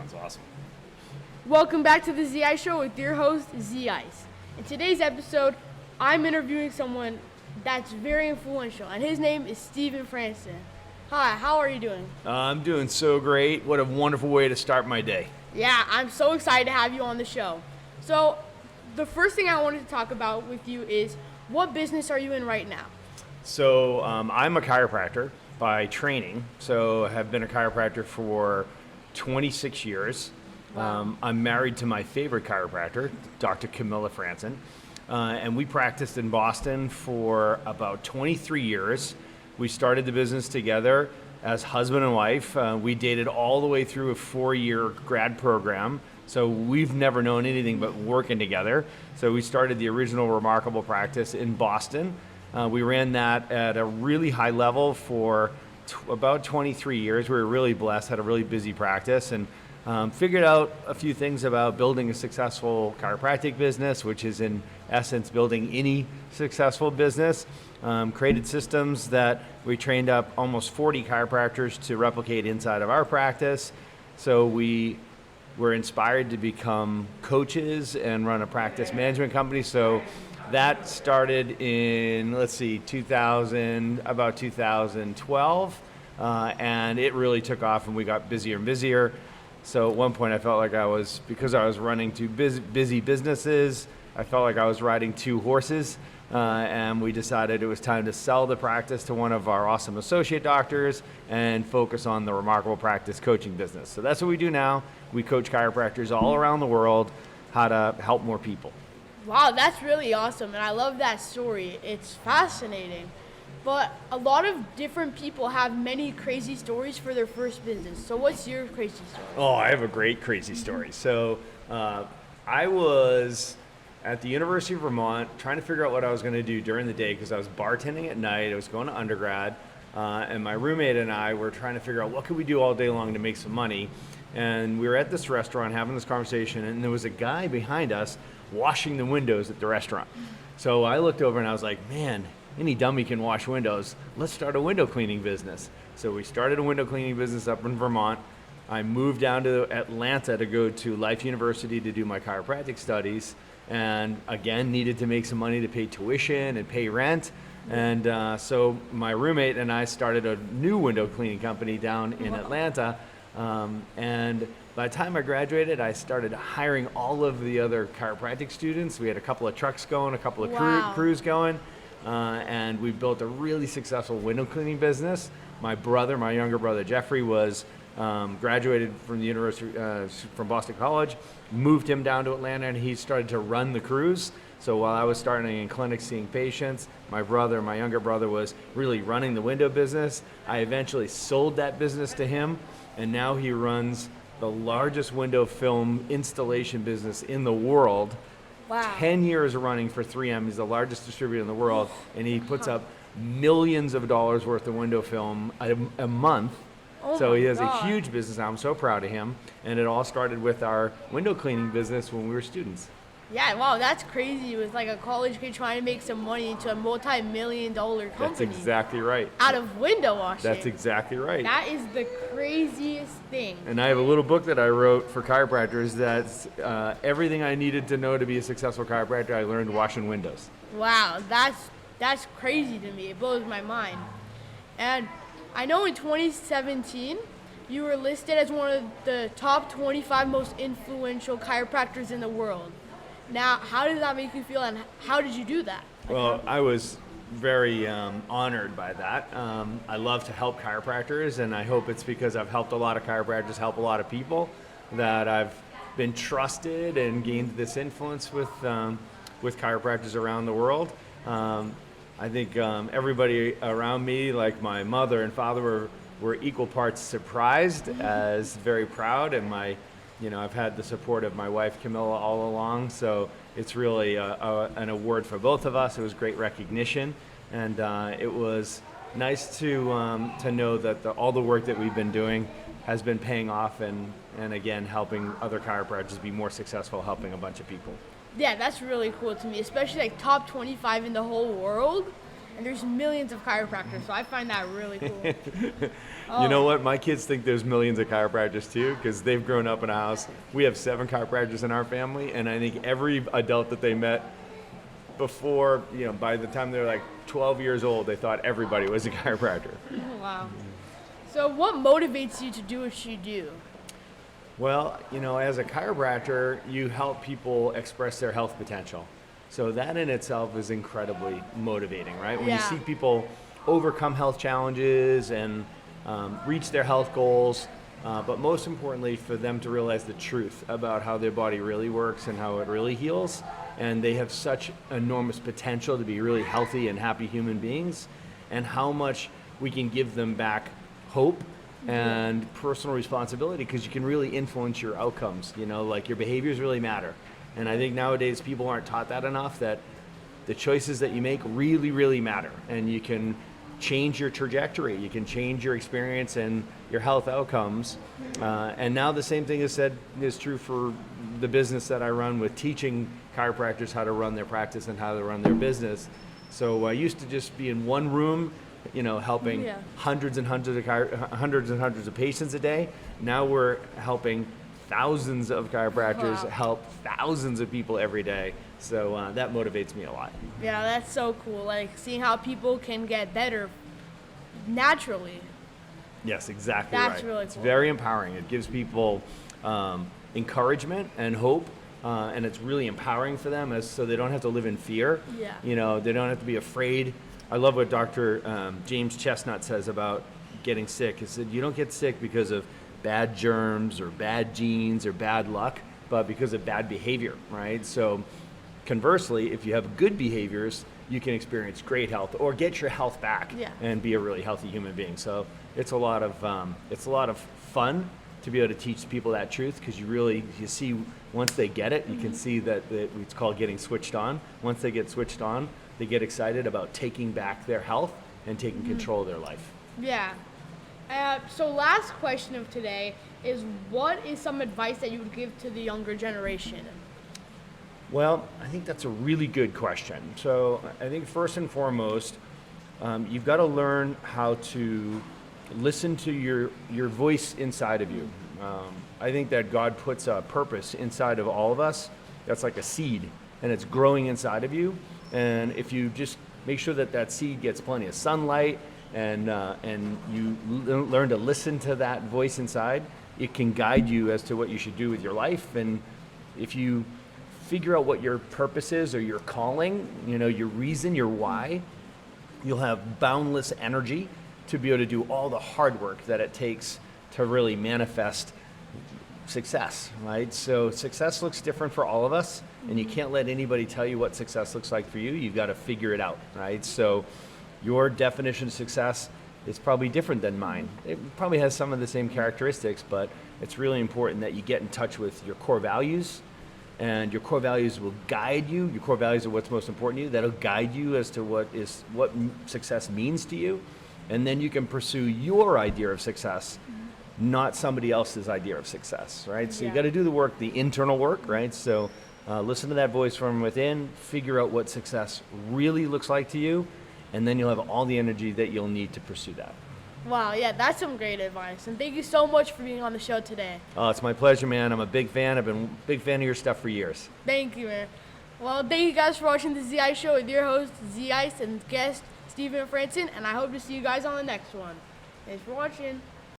Sounds awesome. Welcome back to the ZI Show with your host, Z Ice. In today's episode, I'm interviewing someone that's very influential, and his name is Stephen Franson. Hi, how are you doing? I'm doing so great. What a wonderful way to start my day. Yeah, I'm so excited to have you on the show. So, the first thing I wanted to talk about with you is, what business are you in right now? So I'm a chiropractor by training. So I have been a chiropractor for 26 years. Wow. I'm married to my favorite chiropractor, Dr. Stephen Franson. And we practiced in Boston for about 23 years. We started the business together as husband and wife. We dated all the way through a 4-year grad program. So we've never known anything but working together. So we started the original Remarkable practice in Boston. We ran that at a really high level for about 23 years. We were really blessed, had a really busy practice, and figured out a few things about building a successful chiropractic business, which is in essence building any successful business. Created systems that we trained up almost 40 chiropractors to replicate inside of our practice. So we were inspired to become coaches and run a practice management company. So that started in, 2012, and it really took off, and we got busier and busier. So at one point I felt like because I was running two busy businesses, I felt like I was riding two horses, and we decided it was time to sell the practice to one of our awesome associate doctors and focus on the Remarkable practice coaching business. So that's what we do now. We coach chiropractors all around the world how to help more people. Wow, that's really awesome, and I love that story. It's fascinating. But a lot of different people have many crazy stories for their first business. So what's your crazy story? Oh, I have a great crazy story. So I was at the University of Vermont trying to figure out what I was going to do during the day because I was bartending at night. I was going to undergrad, and my roommate and I were trying to figure out what could we do all day long to make some money. And we were at this restaurant having this conversation, and there was a guy behind us washing the windows at the restaurant. So I looked over and I was like, man, any dummy can wash windows. Let's start a window cleaning business. So we started a window cleaning business up in Vermont. I moved down to Atlanta to go to Life University to do my chiropractic studies, and again needed to make some money to pay tuition and pay rent. And so my roommate and I started a new window cleaning company down in Atlanta. And by the time I graduated, I started hiring all of the other chiropractic students. We had a couple of trucks going, a couple of crews going, and we built a really successful window cleaning business. My younger brother Jeffrey, was graduated from the university from Boston College. Moved him down to Atlanta, and he started to run the crews. So while I was starting in clinics seeing patients, my younger brother, was really running the window business. I eventually sold that business to him, and now he runs the largest window film installation business in the world. Wow. 10 years running for 3M. He's the largest distributor in the world, and he puts up millions of dollars worth of window film a month. So he has a huge business. I'm so proud of him. And it all started with our window cleaning business when we were students. Yeah, wow, that's crazy. With like a college kid trying to make some money into a multi-million-dollar company. That's exactly right. Out of window washing. That's exactly right. That is the craziest thing. And I have a little book that I wrote for chiropractors that's everything I needed to know to be a successful chiropractor. I learned washing windows. Wow, that's crazy to me. It blows my mind. And I know in 2017, you were listed as one of the top 25 most influential chiropractors in the world. Now, how did that make you feel, and how did you do that? Well, I was very honored by that. I love to help chiropractors, and I hope it's because I've helped a lot of chiropractors help a lot of people that I've been trusted and gained this influence with chiropractors around the world. I think everybody around me, like my mother and father, were equal parts surprised as very proud, and I've had the support of my wife Camilla all along, so it's really an award for both of us. It was great recognition, and it was nice to know that all the work that we've been doing has been paying off, and again helping other chiropractors be more successful, helping a bunch of people. Yeah, that's really cool to me, especially like top 25 in the whole world. and there's millions of chiropractors, so I find that really cool. You know what? My kids think there's millions of chiropractors too, because they've grown up in a house. We have 7 chiropractors in our family, and I think every adult that they met before, by the time they're like 12 years old, they thought everybody was a chiropractor. Wow. So what motivates you to do what you do? Well, as a chiropractor, you help people express their health potential. So that in itself is incredibly motivating, right? When you see people overcome health challenges and reach their health goals, but most importantly for them to realize the truth about how their body really works and how it really heals, and they have such enormous potential to be really healthy and happy human beings, and how much we can give them back hope and personal responsibility, because you can really influence your outcomes, like your behaviors really matter. And I think nowadays people aren't taught that enough, that the choices that you make really, really matter, and you can change your trajectory, you can change your experience and your health outcomes. And now the same thing is true for the business that I run, with teaching chiropractors how to run their practice and how to run their business. So I used to just be in one room, helping hundreds and hundreds of patients a day. Now we're helping thousands of chiropractors help thousands of people every day. So that motivates me a lot. Yeah, that's so cool. Like seeing how people can get better naturally. Yes, exactly That's right. really It's cool. very empowering. It gives people encouragement and hope, and it's really empowering for them, so they don't have to live in fear. Yeah. They don't have to be afraid. I love what Dr. James Chestnut says about getting sick. He said, you don't get sick because of bad germs or bad genes or bad luck, but because of bad behavior, right? So conversely, if you have good behaviors, you can experience great health or get your health back and be a really healthy human being. So it's a lot of fun to be able to teach people that truth, because you see once they get it, you can see that it's called getting switched on. Once they get switched on, they get excited about taking back their health and taking control of their life. Yeah. So last question of today is, what is some advice that you would give to the younger generation? Well, I think that's a really good question. So I think first and foremost, you've got to learn how to listen to your voice inside of you. I think that God puts a purpose inside of all of us that's like a seed, and it's growing inside of you. And if you just make sure that seed gets plenty of sunlight, and you learn to listen to that voice inside, it can guide you as to what you should do with your life. And if you figure out what your purpose is, or your calling, your reason, your why, you'll have boundless energy to be able to do all the hard work that it takes to really manifest success, right? So success looks different for all of us, and you can't let anybody tell you what success looks like for you. You've got to figure it out, right? So your definition of success is probably different than mine. It probably has some of the same characteristics, but it's really important that you get in touch with your core values, and your core values will guide you. Your core values are what's most important to you. That'll guide you as to what success means to you. And then you can pursue your idea of success, not somebody else's idea of success, right? So you got to do the work, the internal work, right? So listen to that voice from within, figure out what success really looks like to you, and then you'll have all the energy that you'll need to pursue that. Wow, yeah, that's some great advice. And thank you so much for being on the show today. Oh, it's my pleasure, man. I'm a big fan. I've been a big fan of your stuff for years. Thank you, man. Well, thank you guys for watching the Z-Ice Show with your host, Z-Ice, and guest, Stephen Franson, and I hope to see you guys on the next one. Thanks for watching.